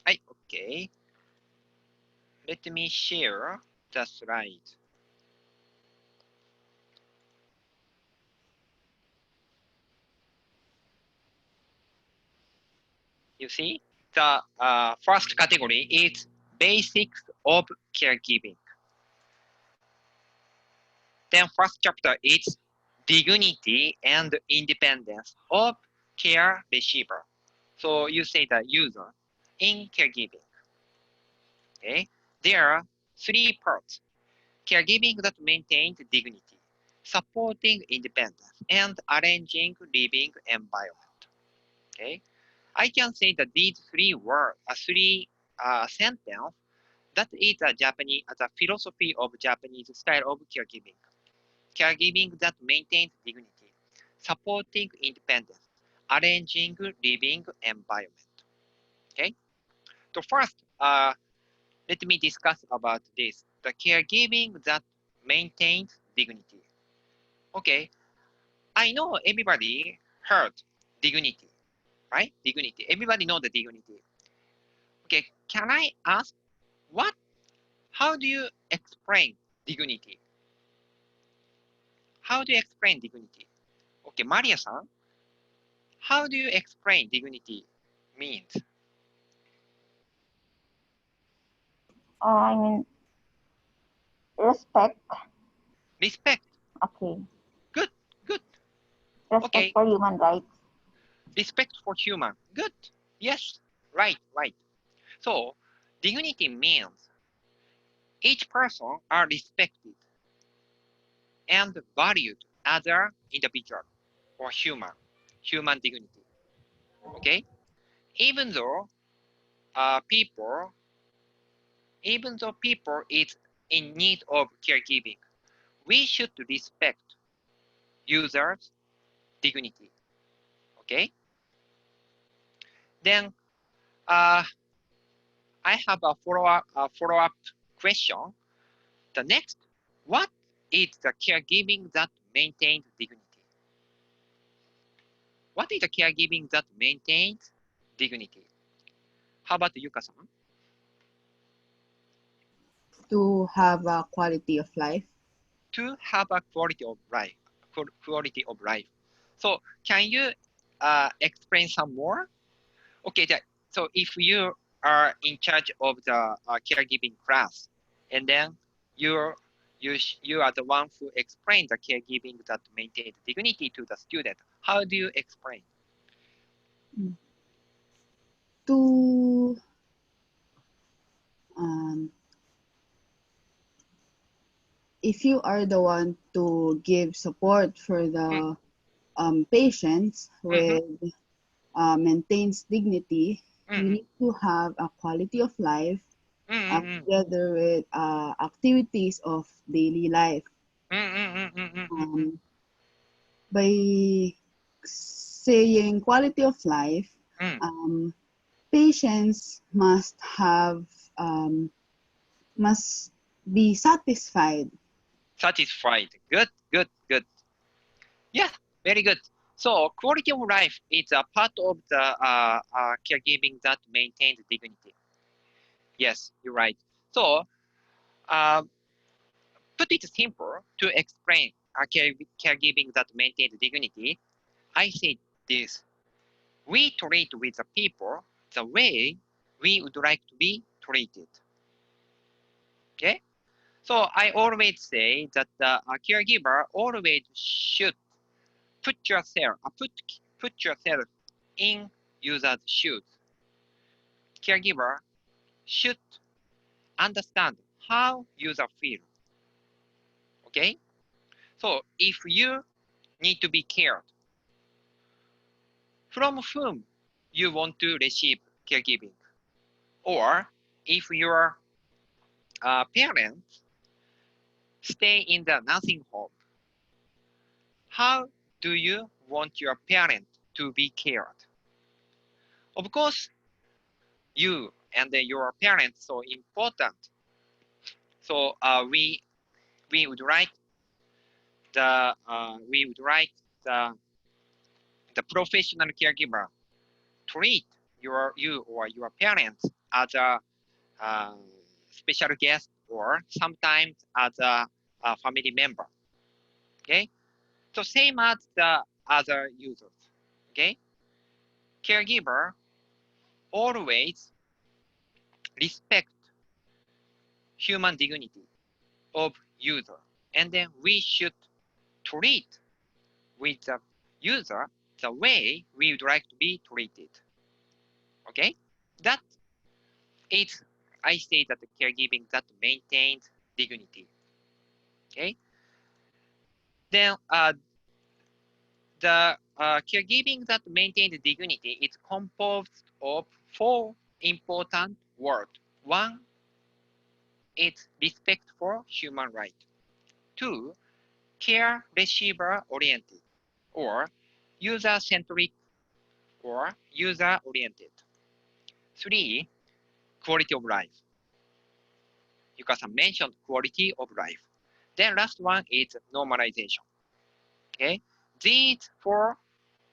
はい、OK。Let me share the slide. You see, the first category is basics of caregiving. Then first chapter is dignity and independence of care receiver. So you say the user in caregiving. Okay, there are three parts: caregiving that maintains dignity, supporting independence, and arranging living environment. Okay, I can say that these three words, three sentences, that is a Japanese, the philosophy of Japanese style of caregiving. Caregiving that maintains dignity, supporting independence, arranging living environment. Okay. So first, let me discuss about this. The caregiving that maintains dignity. Okay. I know everybody heard dignity, right? Dignity. Everybody know the dignity. Okay. Can I ask what? How do you explain dignity? How do you explain dignity? Okay, Maria-san, how do you explain dignity means? I mean, respect. Respect. Okay. Good, good. Respect Okay, for human rights. respect for human. Good. Yes, right, right. So, dignity means each person are respected and valued as an individual or human dignity. Okay? Even though people is in need of caregiving, we should respect users' dignity. Okay? Then I have a follow-up question. The next, what is the caregiving that maintains dignity? What is the caregiving that maintains dignity? How about Yuka-san? To have a quality of life. To have a quality of life. Quality of life. So can you explain some more? Okay, so if you are in charge of the caregiving class, and then you are the one who explains the caregiving that maintains dignity to the student. How do you explain? To if you are the one to give support for the patients with maintains dignity, you need to have a quality of life together with activities of daily life. By saying quality of life, patients must be satisfied. Satisfied. Good, good, good. Yeah, very good. So quality of life is a part of the caregiving that maintains dignity. Yes, you're right. So put it simple to explain caregiving that maintains dignity. I say this: we treat with the people the way we would like to be treated. Okay. So I always say that the caregiver always should put yourself in user's shoes. Caregiver should understand how user feel. Okay? So if you need to be cared, from whom you want to receive caregiving, or if your parents stay in the nursing home, how do you want your parent to be cared? Of course, you and your parents so important. So we would like the professional caregiver treat you or your parents as a special guest or sometimes as a family member. Okay, so same as the other users. Okay, caregiver always respect human dignity of user, and then we should treat with the user the way we would like to be treated. Okay, that is, I say that the caregiving that maintains dignity. Okay, then the caregiving that maintains dignity is composed of 4 important words. 1 is respect for human rights. 2, care receiver oriented or user centric or user oriented. 3, quality of life. Yuka-san mentioned quality of life. Then last one is normalization. Okay, these 4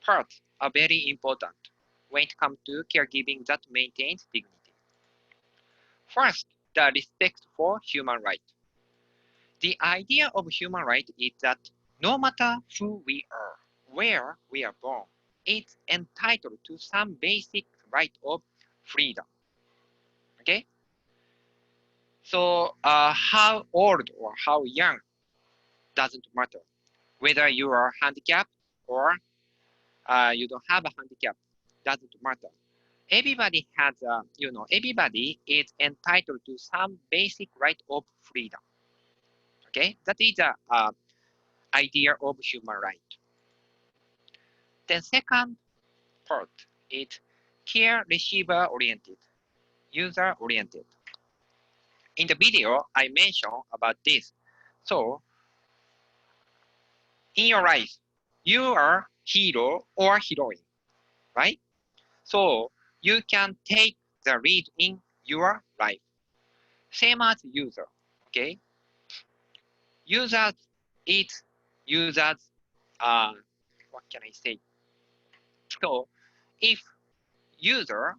parts are very important when it comes to caregiving that maintains dignity. First, the respect for human rights. The idea of human rights is that no matter who we are, where we are born, it's entitled to some basic right of freedom. Okay? So how old or how young doesn't matter. Whether you are handicapped or you don't have a handicap, doesn't matter. Everybody has, everybody is entitled to some basic right of freedom. Okay, that is the idea of human right. Then second part is care receiver oriented, user oriented. In the video, I mentioned about this. So in your life, you are hero or heroine, right? So you can take the lead in your life. Same as user, okay? Users is users, what can I say? So if user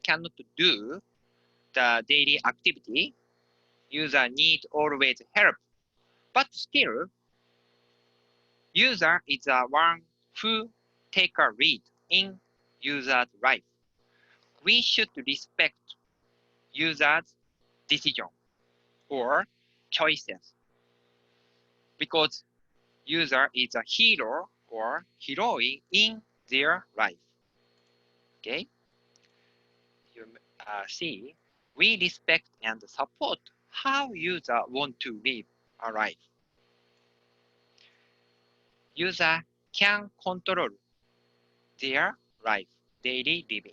cannot do the daily activity, user need always help. But still, user is the one who take a lead in user's life. We should respect user's decision or choices because user is a hero or heroine in their life. Okay? You see, we respect and support how user want to live a life. User can control their life, daily living.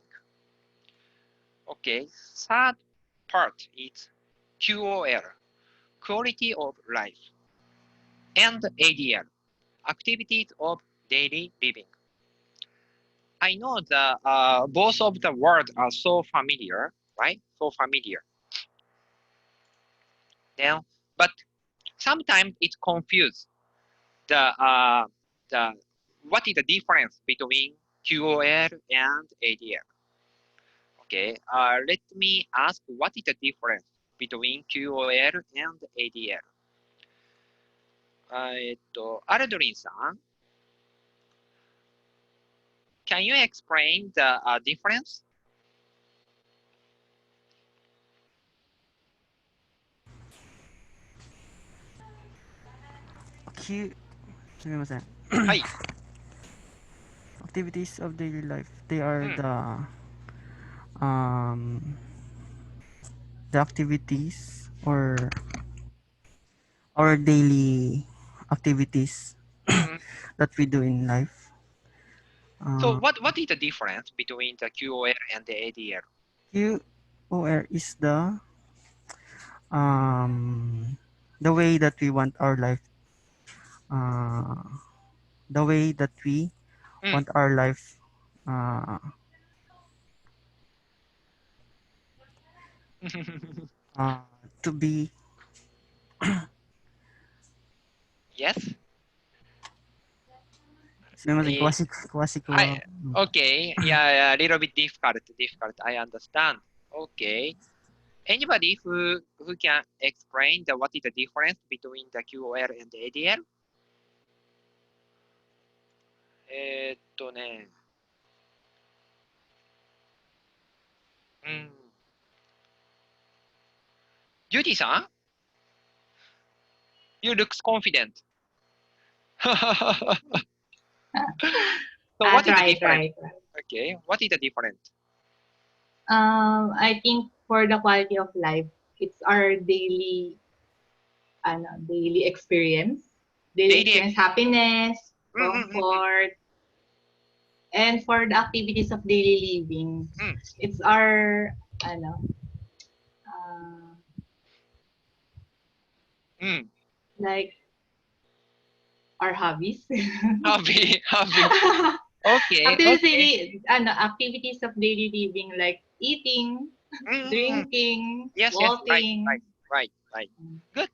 Okay, third part is QOL, quality of life, and ADL, activities of daily living. I know that both of the words are so familiar, right? So familiar. Then, but sometimes it's confused. The what is the difference between QOL and ADL? Okay, let me ask what is the difference between QOL and ADL? アルドリンさん、can you explain the difference? Q すみません。はい。 Activities of daily life. They are うん。 the activities or our daily activities うん。 that we do in life. So what is the difference between the QOL and the ADL? QOR is the way that we want our life, uh, the way that we うん。 want our life uh, to be Yes? すみません、え詳しくは。I, okay, yeah, a little bit difficult. I understand. Okay. Anybody who can explain what is the difference between the QOL and ADL? ね。ジュディさん ?You looks confident. So what is the difference? Okay, what is the difference? I think for the quality of life, it's our daily experience. Daily experience, happiness, comfort, and for the activities of daily living, it's our like our hobbies. Hobby. Okay. Activities of daily living like eating, drinking, yes, walking. Yes, right. Good.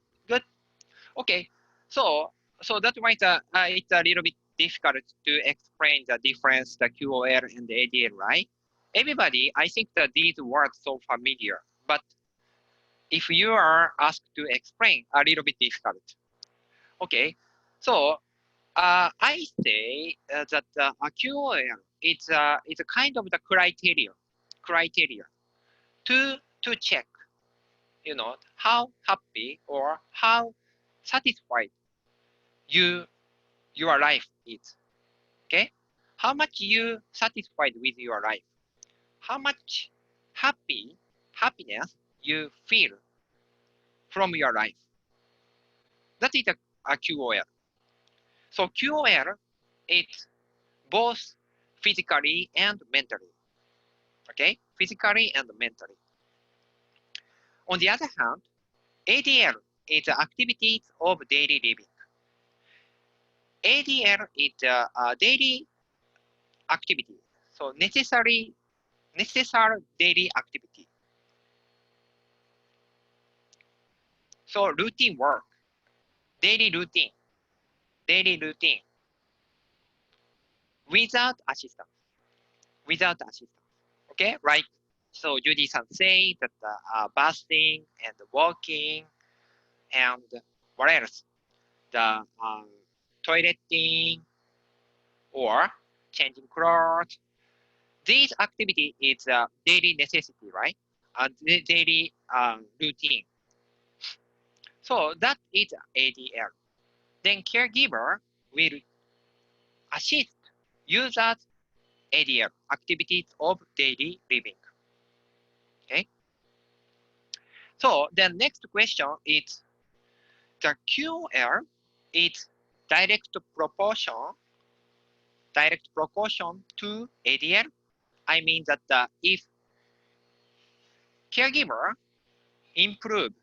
Okay. So that's why it's a little bit difficult to explain the difference, the QOL and the ADL, right? Everybody, I think that these words so familiar, but if you are asked to explain, a little bit difficult. Okay. So I say that a QOL is a kind of the criteria to check, how happy or how satisfied your life is. Okay, how much you satisfied with your life, how much happiness you feel from your life. That is a QOL. So QOL is both physically and mentally. Okay, physically and mentally. On the other hand, ADL is activities of daily living. ADL is a daily activity, so necessary daily activity. So routine work, daily routine, without assistance. Okay, right? So Judy-san say that bathing and walking and what else? The toileting or changing clothes. This activity is a daily necessity, right? A daily routine. So that is ADL. Then caregiver will assist users ADL, activities of daily living. Okay. So the next question is the QL is direct proportion to ADL. I mean that if caregiver improve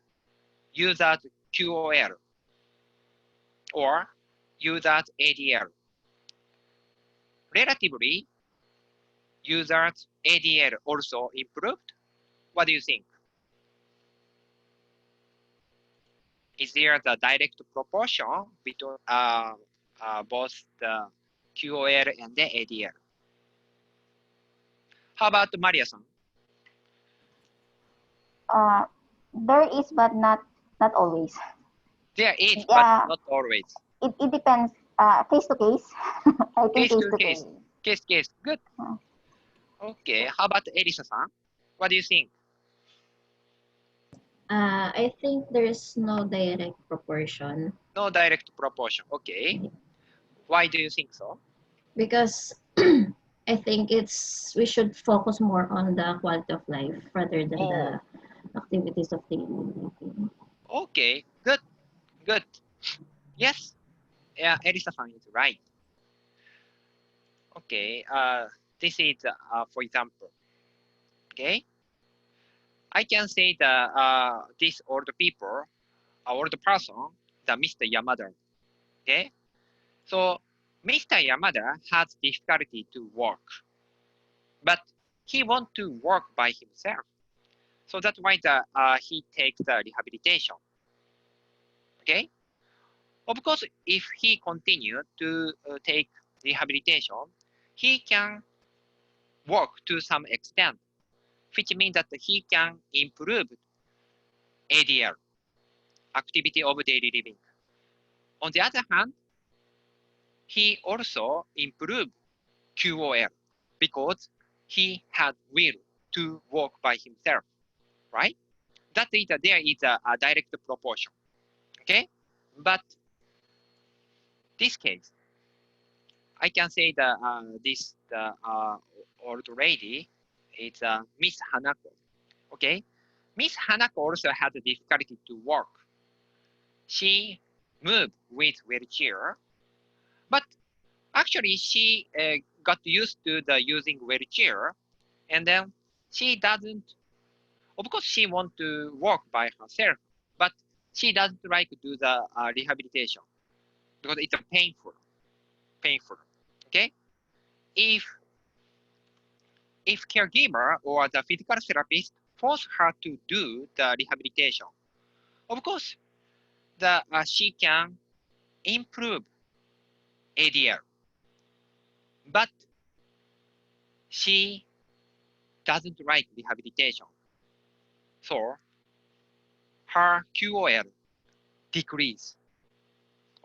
users QOL or users ADL, relatively users ADL also improved. What do you think? Is there the direct proportion between both the QOL and the ADL? How about Maria-san? There is, but not always. There is, Yeah. but not always. It depends. Case to case. I think case to case. Case. Good. Okay. How about Elisa-san? What do you think? I think there is no direct proportion. No direct proportion. Okay. Why do you think so? Because I think we should focus more on the quality of life rather than the activities of daily living. Okay. Good. Yes. Yeah, Elisa-san is right. Okay. This is, for example. Okay. I can say that this old person, the Mr. Yamada. Okay. So Mr. Yamada has difficulty to work, but he wants to work by himself. So that's why he takes the rehabilitation. Okay. Of course, if he continues to take rehabilitation, he can work to some extent, which means that he can improve ADL, activity of daily living. On the other hand, he also improved QOL because he had will to work by himself, right? That is there is a direct proportion, okay? But this case, I can say that this old lady is Miss Hanako, okay? Miss Hanako also had a difficulty to walk. She moved with wheelchair, but actually she got used to the using wheelchair, and then she doesn't. Of course, she wants to walk by herself, but she doesn't like to do the rehabilitation because it's painful. Okay? If caregiver or the physical therapist force her to do the rehabilitation, of course, she can improve ADL, but she doesn't like rehabilitation, so her QOL decrease.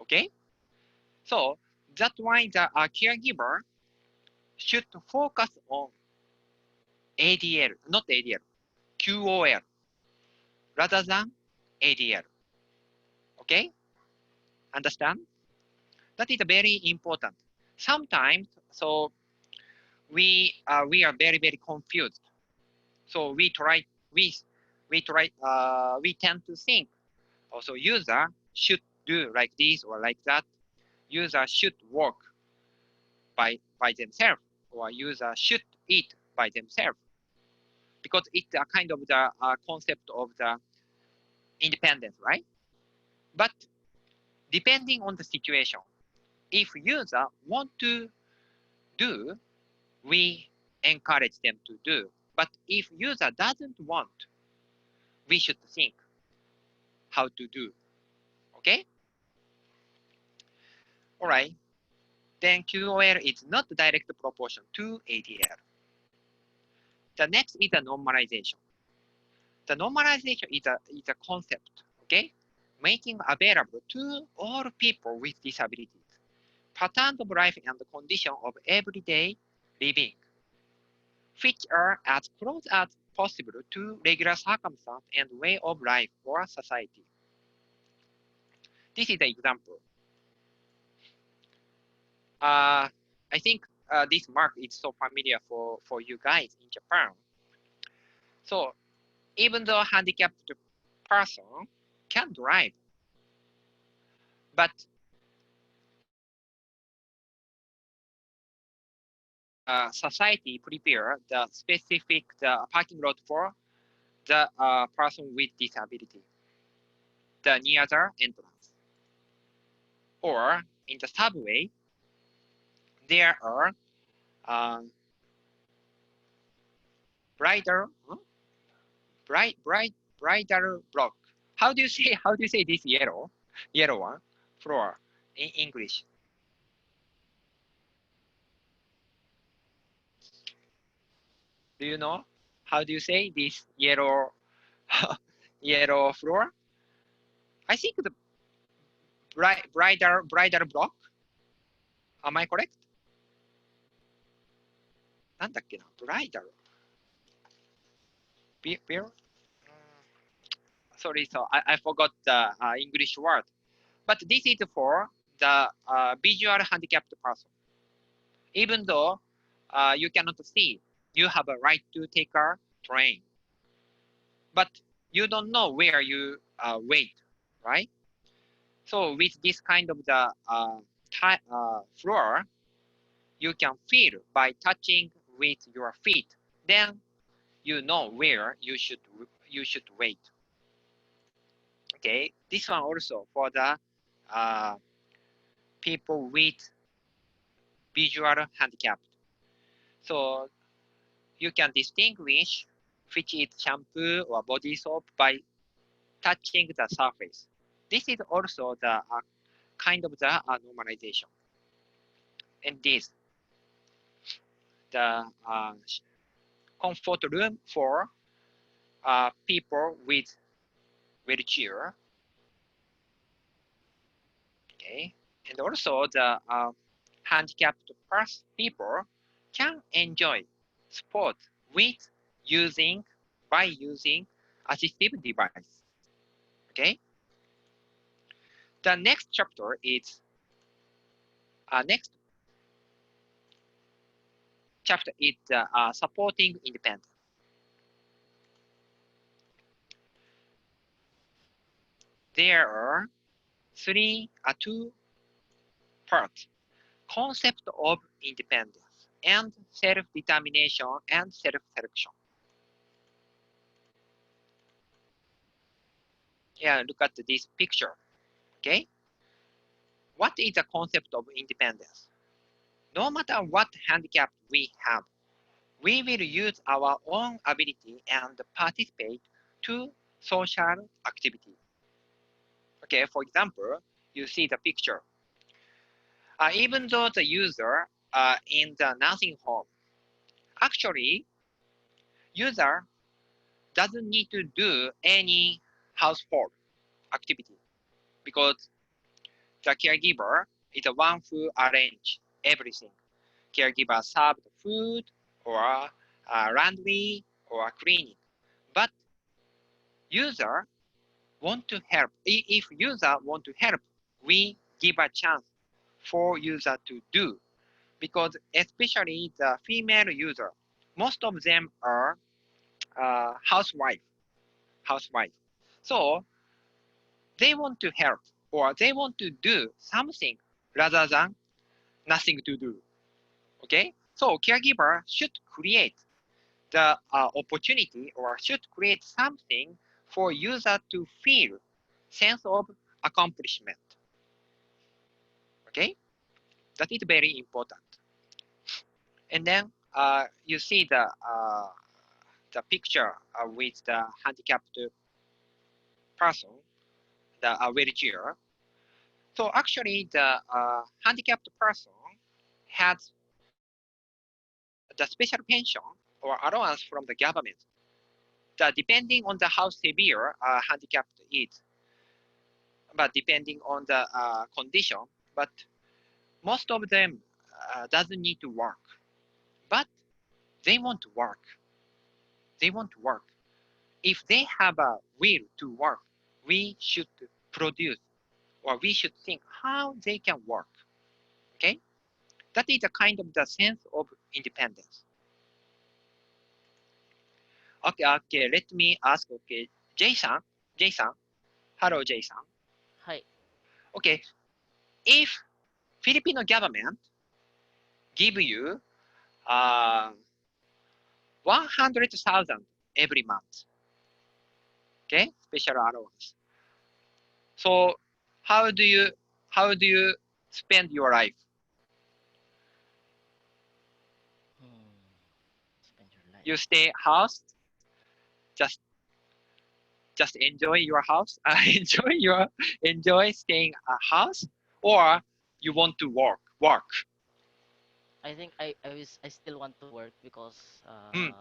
Okay, so that's why the caregiver should focus on ADL, not ADL, QOL, rather than ADL. Okay, understand? That is very important. Sometimes, so we are very confused. So we tend to think also user should do like this or like that. User should work by themselves, or user should eat by themselves, because it's a kind of the concept of the independence, right? But depending on the situation, if user want to do, we encourage them to do. But if user doesn't want, we should think how to do. Okay? All right. Then QOL is not direct proportion to ADL. The next is the normalization. The normalization is a concept, okay? Making available to all people with disabilities patterns of life and the condition of everyday living, which are as close as possible to regular circumstance and way of life or society. This is the example. I think this mark is so familiar for you guys in Japan. So even though handicapped person can drive, but society prepare the specific parking lot for the person with disability, the near the entrance. Or in the subway, there are bridle block. How do you say this yellow one floor in English? Do you know how do you say this yellow yellow floor? I think the bridal block. Am I correct? なんだっけな bridal bill? Sorry, so I forgot the English word. But this is for the visual handicapped person. Even though you cannot see, you have a right to take a train. But you don't know where you wait, right? So with this kind of the floor, you can feel by touching with your feet. Then you know where you should wait. Okay, this one also for the people with visual handicap. So you can distinguish which is shampoo or body soap by touching the surface. This is also the kind of the normalization. And this, the comfort room for people with wheelchair. Okay, and also the handicapped people can enjoy sport with by using assistive device. Okay, the next chapter is next chapter is supporting independence. There are two parts: concept of independence and self-determination and self-selection. Yeah, look at this picture. Okay, what is the concept of independence? No matter what handicap we have, we will use our own ability and participate to social activity. Okay, for example, you see the picture. Even though the user in the nursing home, actually, user doesn't need to do any household activity because the caregiver is the one who arrange everything. Caregiver serve the food or laundry or cleaning. But user want to help. If user want to help, we give a chance for user to do, because especially the female user, most of them are housewife. So they want to help or they want to do something rather than nothing to do. Okay, so caregiver should create the opportunity or should create something for user to feel sense of accomplishment. Okay, that is very important. And then you see the picture with the handicapped person, the wheelchair. So actually, the handicapped person has the special pension or allowance from the government. Depending on the how severe handicapped is, but depending on the condition, but most of them doesn't need to work, but they want to work. They want to work. If they have a will to work, we should produce or we should think how they can work. Okay, that is a kind of the sense of independence. Okay, let me ask. Okay, Jason, hello, Jason. Hi. Okay, if Filipino government give you 100,000 every month, okay, special allowance. So how do you spend your life? Spend your life. You stay house, just enjoy your house, enjoy staying a house, or you want to work. I think I still want to work because Mm.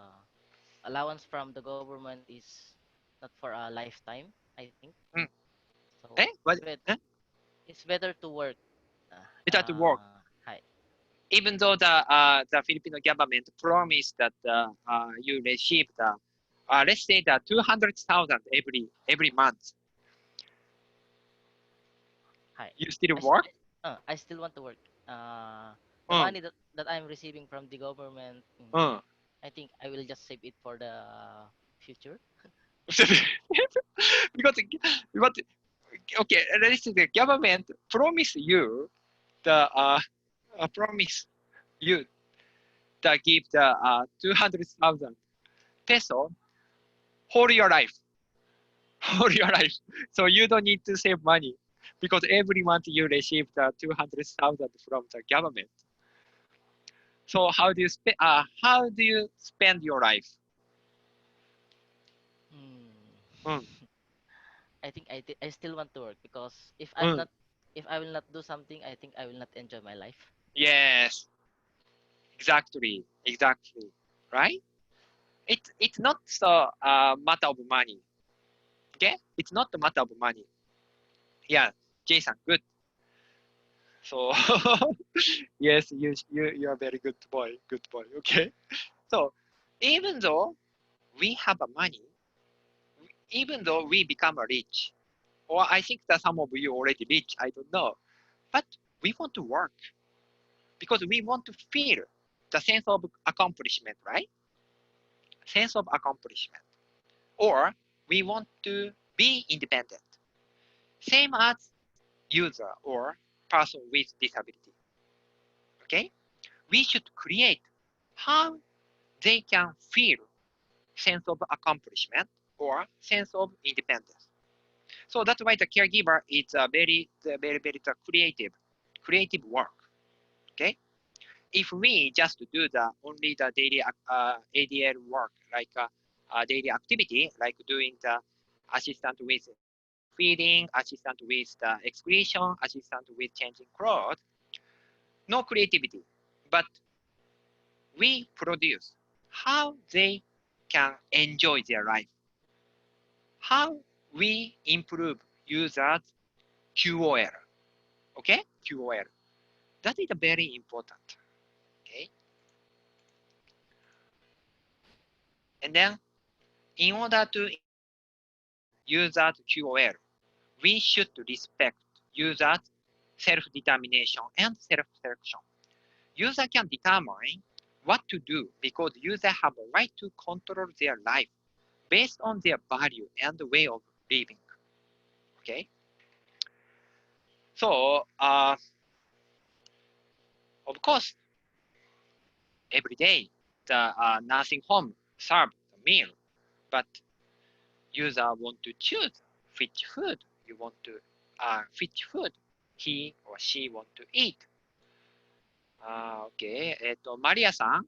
allowance from the government is not for a lifetime, I think. Mm. So What? it's better to work. Better to work. Hi. Even though the Filipino government promised that you receive the let's say the 200,000 every month. Hi. You still work? I still want to work. The money that I'm receiving from the government, I think I will just save it for the future. because what? Okay, let's say the government promise you the promise you that give the 200,000 peso whole your life. Whole your life. So you don't need to save money because every month you receive the 200,000 from the government. So how do you spend your life? Mm. I think I still want to work because if Mm. if I will not do something, I think I will not enjoy my life. Yes, exactly, exactly, right? It's not so matter of money. Okay, it's not a matter of money. Yeah, Jason, good. So yes, you are very good boy, good boy. Okay, so even though we have a money, even though we become rich, or I think that some of you already rich, I don't know, but we want to work because we want to feel the sense of accomplishment, right? Sense of accomplishment, or we want to be independent, same as user or person with disability. Okay, we should create how they can feel sense of accomplishment or sense of independence. So that's why the caregiver is a very creative work. Okay, if we just do the only the daily ADL work like daily activity like doing the assistant with feeding, assistant with the excretion, assistant with changing clothes, no creativity, but we produce how they can enjoy their life, how we improve users QOL. Okay, QOL. That is very important. Okay, and then in order to users QOL, we should respect users self-determination and self-selection. User can determine what to do because users have a right to control their life based on their value and way of living. Okay, so of course, every day the nursing home serve the meal, but user want to choose which food you want to, which food he or she want to eat. Okay, Maria さん、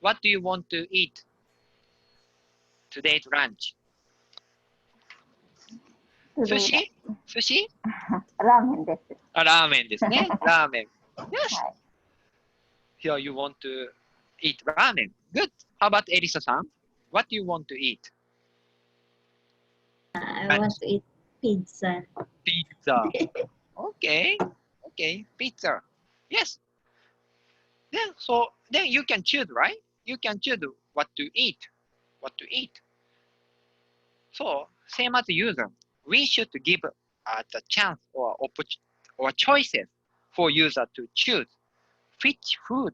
what do you want to eat today's lunch? 寿司？寿司？ラーメンです。ラーメンですね。ラーメン。Yes. はい。Here you want to eat ramen. Good. How about Elisa さん What do you want to eat? I want to eat pizza. Pizza. Okay. Okay. Pizza. Yes. Then you can choose, right? You can choose what to eat. What to eat. So same as user, we should give the chance or choices for user to choose which food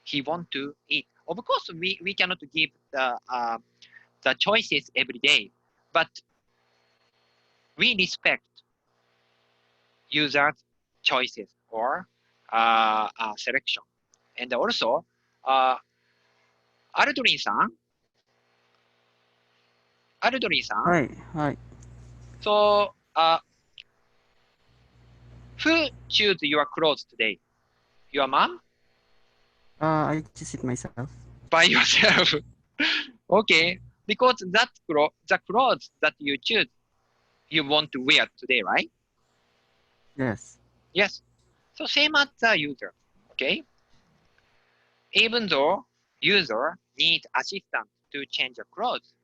he want to eat. Of course, we cannot give the choices every day, but we respect users' choices or selection. And also, Aldrin さん Aldrin さんはい、はい。So, who choose your clothes today? Your mom? I choose it myself. By yourself. Okay, because the clothes that you choose, you want to wear today, right? Yes. Yes. So same as the user. Okay. Even though user need assistant to change the clothes,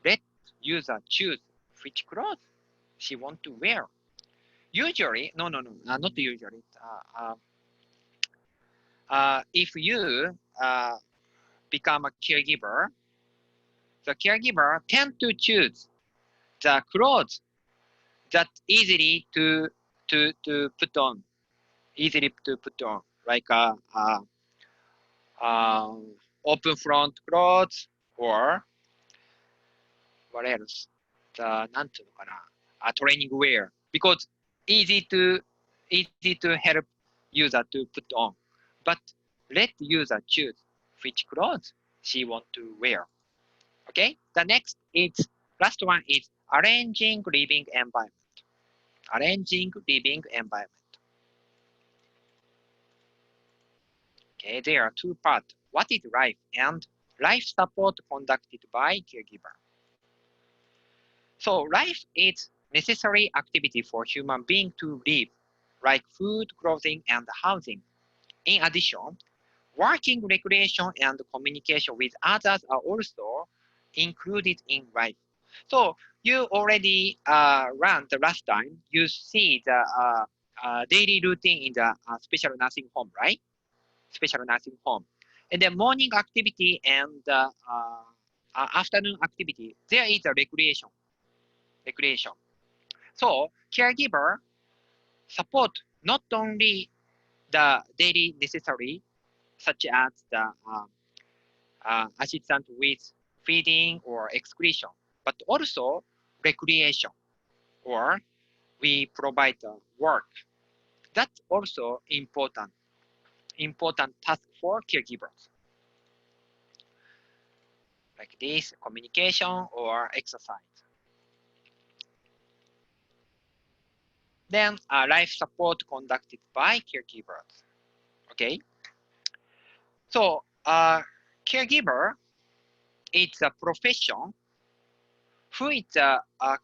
let user choose which clothes she want to wear. Usually, no, not usually. If you become a caregiver, the caregiver tend to choose the clothes that easily to put on, like open front clothes or what else? なんていうのかな、training wear because easy to help user to put on, but let user choose which clothes she want to wear. Okay, the next is last one is arranging living environment. Arranging living environment. Okay, there are two parts. What is life and life support conducted by caregiver. So life is necessary activity for human being to live. like food, clothing, and housing. In addition, working, recreation, and communication with others are also included in life. So you already ran the last time. You see the daily routine in the special nursing home, right? Special nursing home. And the morning activity and afternoon activity, there is a recreation. So caregiver support not only the daily necessary, such as the assistant with feeding or excretion, but also recreation, or we provide the work. That's also important task for caregivers. Like this, communication or exercise. Then life support conducted by caregivers. Okay. So caregiver is a profession who is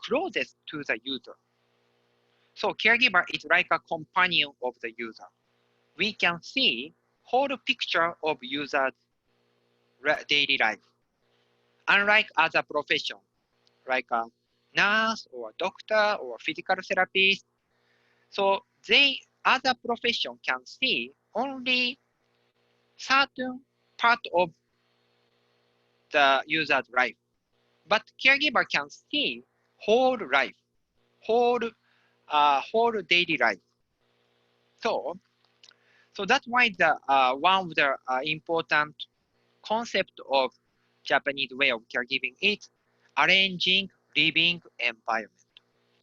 closest to the user. So caregiver is like a companion of the user. We can see whole picture of user's daily life. Unlike other profession, like a nurse or doctor or physical therapist, so other profession can see only certain part of the user's life, but caregiver can see whole life, whole daily life. So that's why the one of the important concept of Japanese way of caregiving is arranging living environment.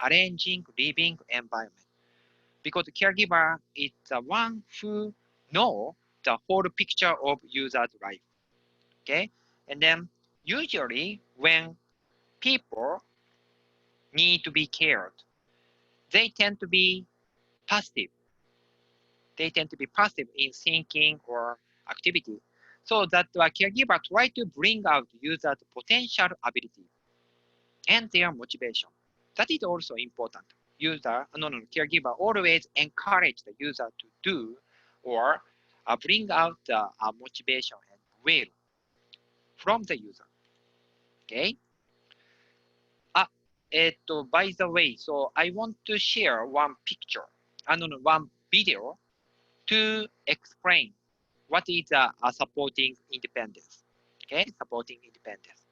Arranging living environment. Because the caregiver is the one who know the whole picture of user's life. Okay? And then usually when people need to be cared, they tend to be passive. They tend to be passive in thinking or activity. So that the caregiver try to bring out user's potential ability and their motivation. That is also important. Caregiver always encourage the user to do or bring out the motivation and will from the user. Okay. By the way, so I want to share one picture, one video to explain what is supporting independence. Okay, supporting independence.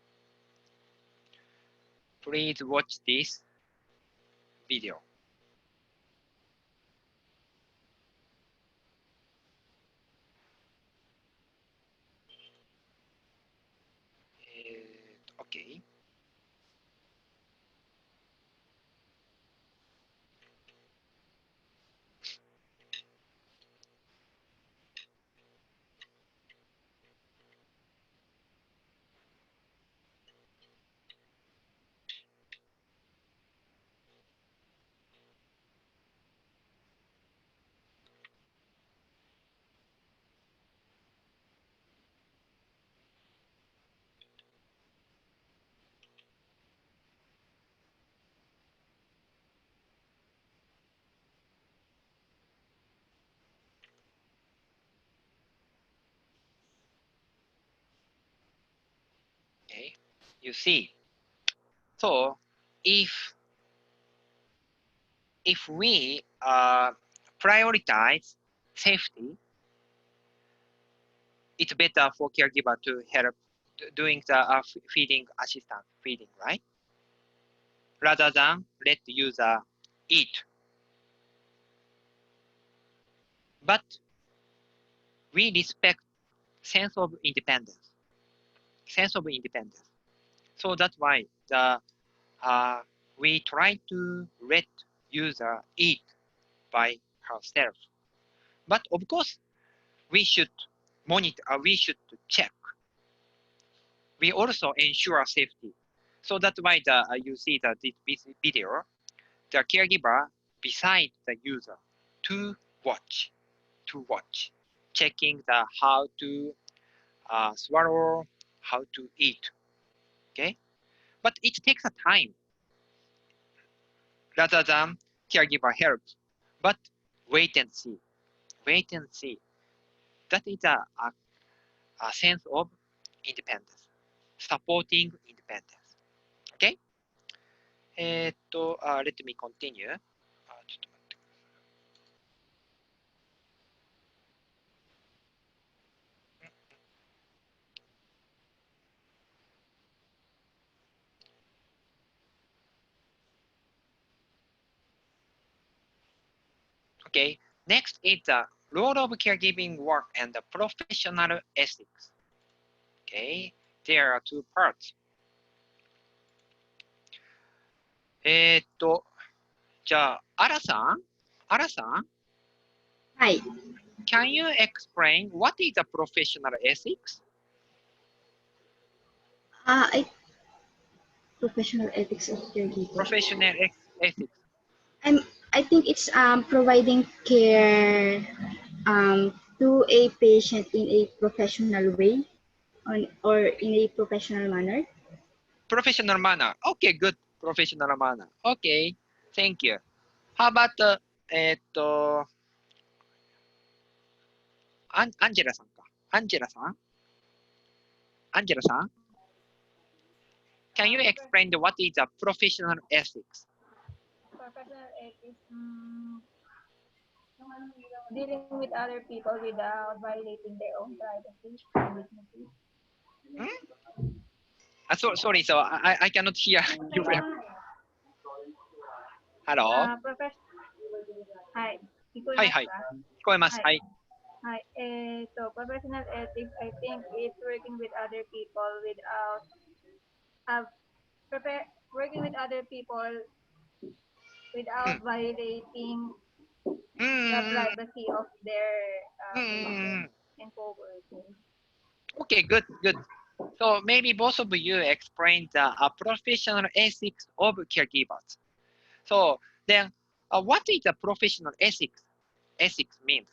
Please watch this video. Okay. Okay, you see. So if we prioritize safety, it's better for caregiver to help doing the feeding assistance feeding, right? Rather than let the user eat. But we respect sense of independence. Sense of independence. So that's why we try to let user eat by herself. But of course, we should monitor, we should check. We also ensure safety. So that's why you see that this video, the caregiver beside the user to watch, checking the how to swallow, how to eat. Okay, but it takes a time rather than caregiver help. But wait and see. Wait and see. That is a sense of independence. Supporting independence. Okay? Let me continue. ちょっと待って。Okay, next is the role of caregiving work and the professional ethics. Okay, there are two parts. じゃあ、アラさん はい。Can you explain what is the professional ethics? Professional ethics of caregiving. Professional ethics. I think it's providing care to a patient in a professional way or in a professional manner. Professional manner. Okay, good. Professional manner. Okay, thank you. How about アンジェラさんか。アンジェラさん Can you explain what is the professional ethics? Professional ethics, dealing with other people without violating their own privacy and dignity. Sorry, so I cannot hear you. Hello? はい。聞こえますか？はいはい。聞こえます。はい。はい。professional ethics, I think it's working with other people without working with other people without violating the privacy of their patients and co-workers. Okay, good. So maybe both of you explain the professional ethics of caregivers. So then, what is the professional ethics? Ethics means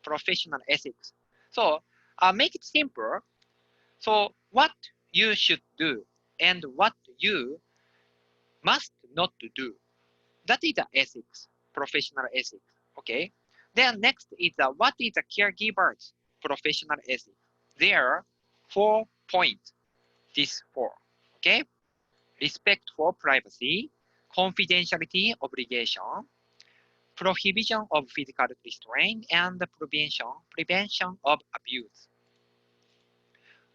professional ethics. So make it simple. So what you should do and what you must not do. That is the ethics, professional ethics. Okay. Then next is what is the caregiver's professional ethics. There are 4 points. These 4. Okay. Respect for privacy, confidentiality obligation, prohibition of physical restraint, and prevention of abuse.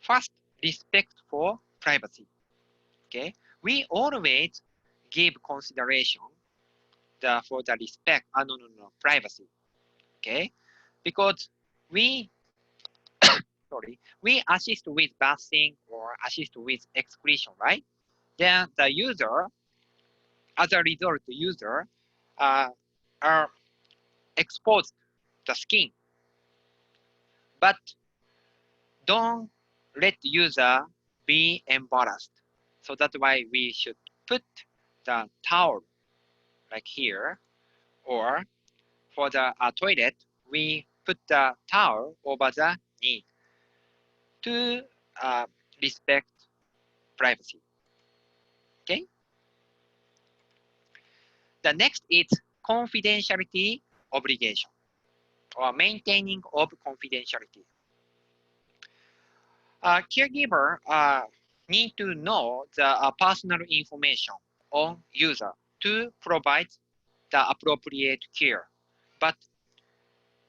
First, respect for privacy. Okay, we always give consideration for the respect. Privacy. Okay, because we we assist with bathing or assist with excretion, right? Then the user, as a result, the user are exposed the skin, but don't let user be embarrassed. So that's why we should put the towel like here, or for the toilet, we put the towel over the knee to respect privacy. Okay. The next is confidentiality obligation or maintaining of confidentiality. Caregiver need to know the personal information on user to provide the appropriate care, but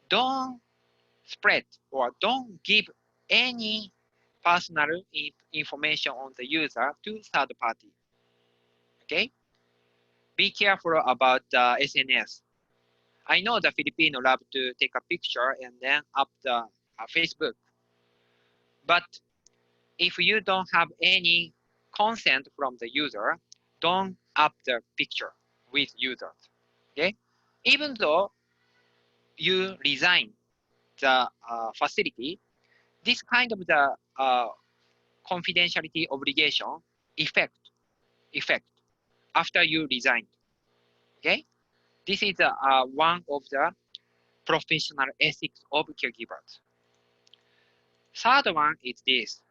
don't spread or don't give any personal information on the user to third party. Okay? Be careful about SNS. I know the Filipino love to take a picture and then up the Facebook. But if you don't have any consent from the user, don't up the picture with users. Okay? Even though you resign the facility, this kind of the confidentiality obligation effect after you resigned. Okay, this is one of the professional ethics of caregivers. Third one is this: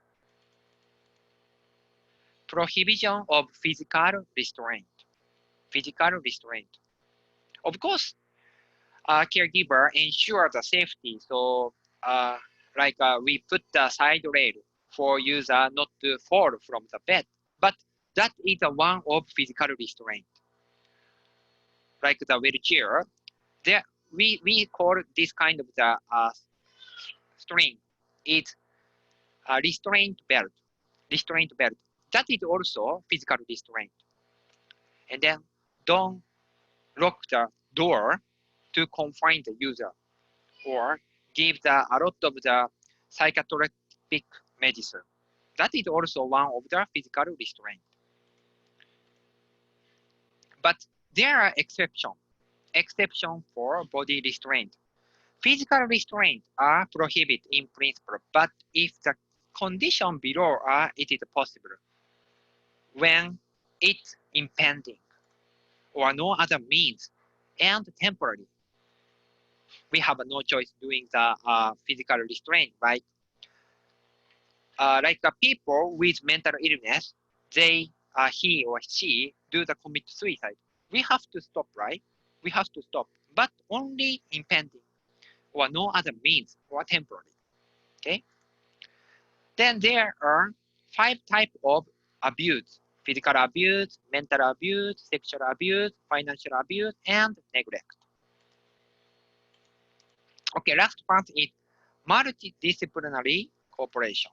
prohibition of physical restraint. Of course, caregiver ensure the safety. So we put the side rail for user not to fall from the bed. But that is one of physical restraint. Like the wheelchair, there we call this kind of the string is restraint belt. Restraint belt. That is also physical restraint. And then don't lock the door to confine the user or give a lot of the psychiatric medicine. That is also one of the physical restraint. But there are exceptions for body restraint. Physical restraint are prohibited in principle, but if the condition below it is possible, when it's impending or no other means and temporary, we have no choice doing the physical restraint. Like people with mental illness, they he or she do the commit suicide. We have to stop, right? We have to stop, but only impending or no other means or temporary. Okay. Then there are 5 types of abuse: physical abuse, mental abuse, sexual abuse, financial abuse, and neglect. Okay, last part is multidisciplinary cooperation.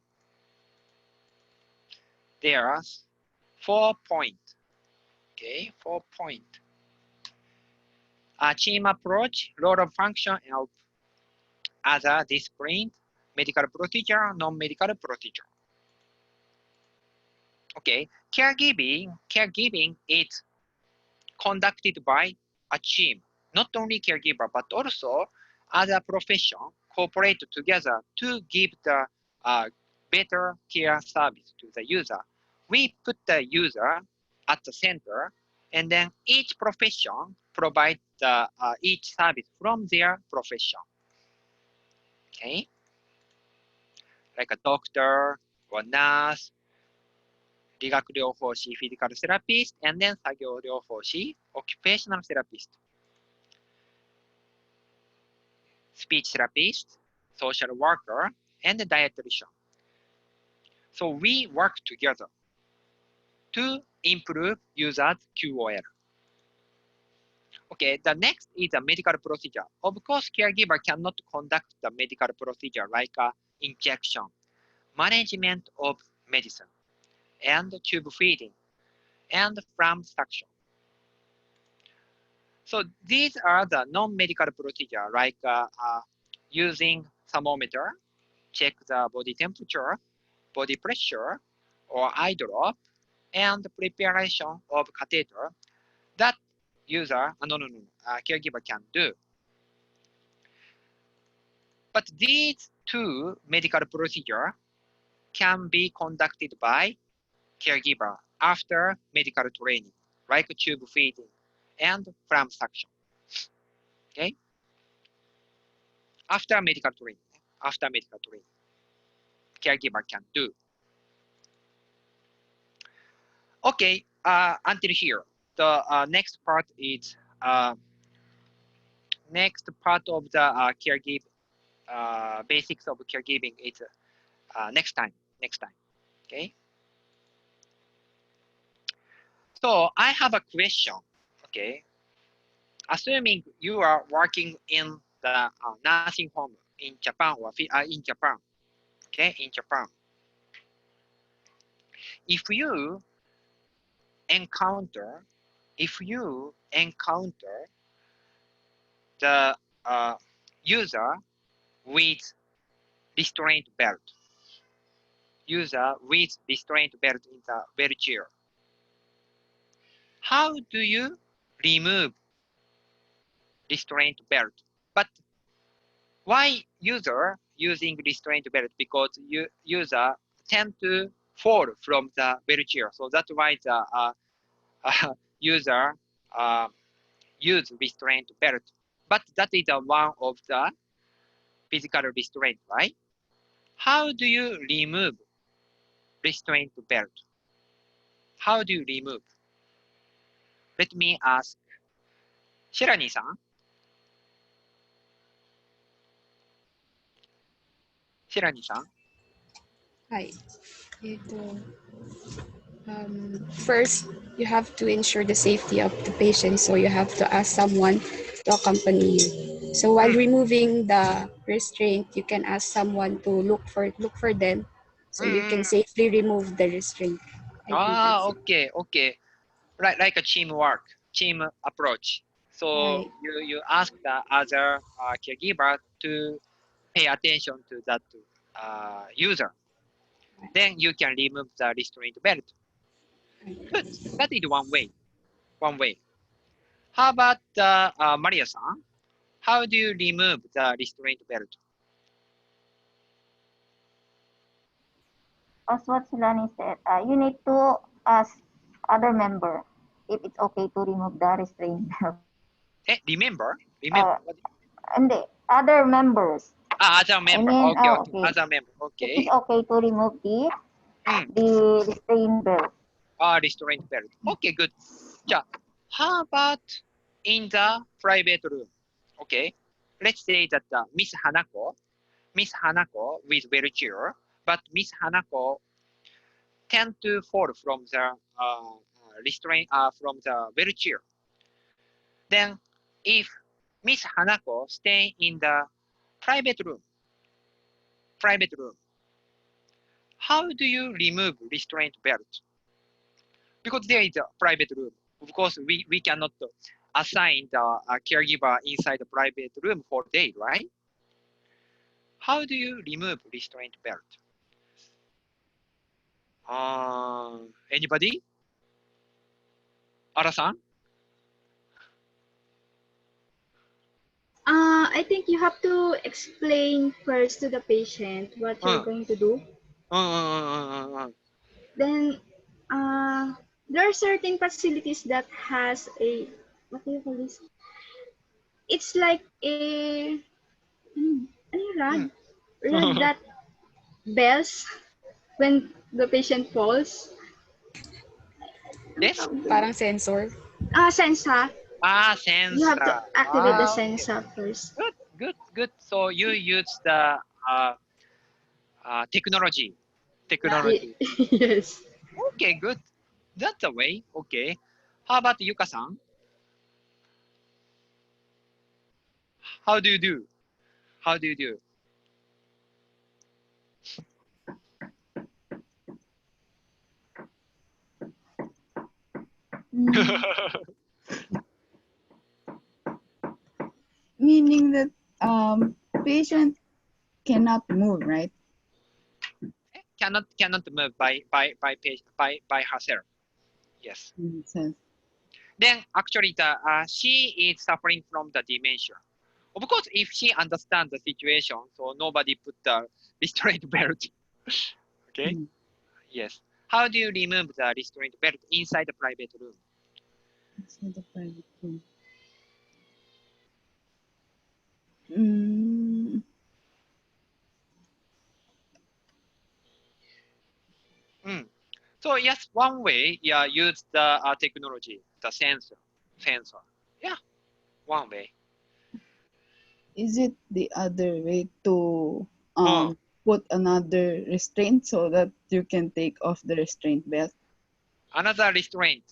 There are 4 points. Okay, 4 points. A team approach, role of function of other disciplines, medical procedure, non-medical procedure. Okay, caregiving is conducted by a team. Not only caregiver, but also other profession cooperate together to give the better care service to the user. We put the user at the center, and then each profession provides each service from their profession. Okay, like a doctor or nurse, 理学療法士 physical therapist, and then 作業療法士 occupational therapist, speech therapist, social worker, and dietitian. So we work together to improve users' QOL. Okay, the next is a medical procedure. Of course, caregiver cannot conduct the medical procedure like injection, management of medicine, and tube feeding, and flam suction. So these are the non-medical procedure like using thermometer, check the body temperature, body pressure, or eye drop, and preparation of catheter that caregiver can do. But these 2 medical procedures can be conducted by caregiver after medical training, like tube feeding and flam suction. Okay? After medical training, caregiver can do. Okay, until here. The next part is next part of the caregiving, basics of caregiving is next time. Okay. So I have a question. Okay. Assuming you are working in the nursing home in Japan or in Japan. Okay, in Japan. If you encounter the user with restraint belt in the wheelchair, how do you remove restraint belt? But why user using restraint belt? Because user tend to fall from the wheelchair, so that's why the user use restraint belt. But that is one of the physical restraint, right? How do you remove restraint belt? How do you remove? Let me ask シェラニーさんセラニさん。はい。First, you have to ensure the safety of the patient, so you have to ask someone to accompany you. So while removing the restraint, you can ask someone to look for them, so you can safely remove the restraint. Okay, okay. Like a teamwork, team approach. So Right. you ask the other caregiver to pay attention to that user. Then you can remove the restraint belt. Good. That is one way. One way. How about Maria-san? How do you remove the restraint belt? As what Sulani said, you need to ask other member if it's okay to remove the restraint belt. Remember? And the other members. Other member. I mean, Okay. Other member. Okay. It is okay to remove the restraint belt. Restraint belt. Okay, good. じゃあ how about in the private room? Okay. Let's say that Miss Hanako with wheelchair, but Miss Hanako tend to fall from the restraint from the wheelchair. Then, if Miss Hanako stay in the private room, how do you remove restraint belt? Because there is a private room. Of course, we cannot assign the caregiver inside the private room for a day, right? How do you remove restraint belt? Anybody? Ara-san? I think you have to explain first to the patient what you're going to do. Then there are certain facilities that has a, what do you call this? It's like a rod that bells when the patient falls. Yes? Parang sensor. Sensor. Sensor. You have to activate the sensor first. Good. So you use the technology. Yes. Okay, good. That's the way. Okay. How about Yuka-san? How do you do? Meaning that patient cannot move, right? Cannot move by herself. Yes. Then actually she is suffering from the dementia. Of course, if she understands the situation, so nobody put the restraint belt. Okay. Yes. How do you remove the restraint belt inside the private room? Inside the private room. So yes, one way, use the technology, the sensor. Yeah, one way. Is it the other way to put another restraint so that you can take off the restraint belt? Another restraint.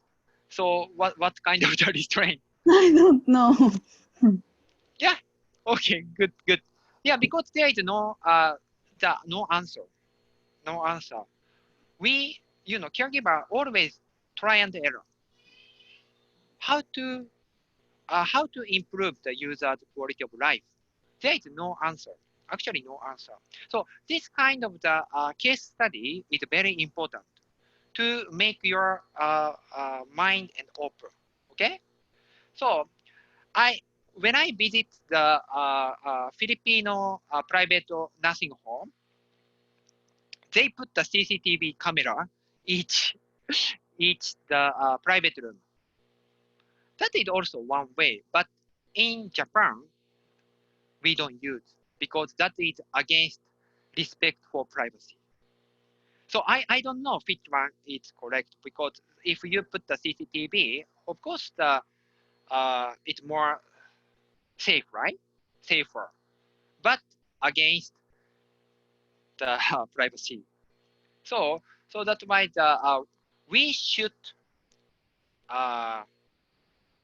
So what kind of the restraint? I don't know. Yeah. Okay. Good. Yeah, because there is no answer. No answer. We, caregiver always try and error. How to improve the user's quality of life? There is no answer. Actually, no answer. So this kind of the case study is very important to make your mind and open. Okay. So when I visit the Filipino private nursing home, they put the CCTV camera each the private room. That is also one way, but in Japan, we don't use because that is against respect for privacy. So I don't know which one is correct because if you put the CCTV, of course it's more safe, right? Safer. But against the privacy. So that's why we should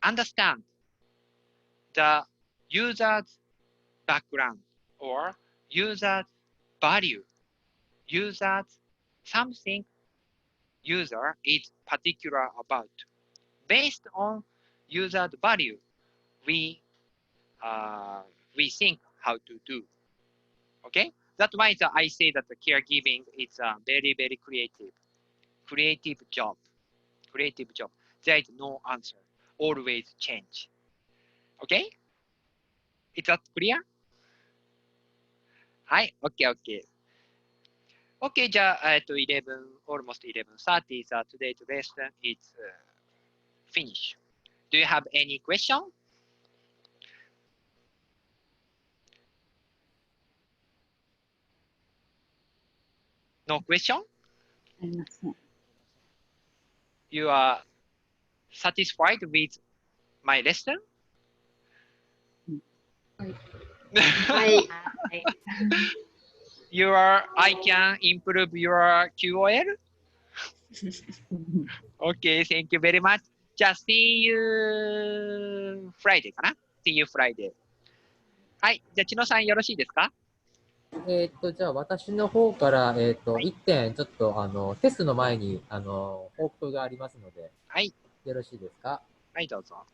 understand the user's background or user's value, user's something user is particular about. Based on user's value, we think how to do. Okay, that's why I say that the caregiving is a very, very creative job. Creative job. There is no answer. Always change. Okay? Is that clear? はい、OK, OK. OK, じゃあ、11, almost 11:30, today's lesson is finished. Do you have any question? No question? You are satisfied with my lesson? I can improve your QOL? Okay, thank you very much. じゃあ、see you Friday かな ?see you Friday. はい、じゃあ、千野さんよろしいですか？じゃあ私の方から、1点ちょっとテストの前に報告がありますので、はい。よろしいですか？はい、どうぞ。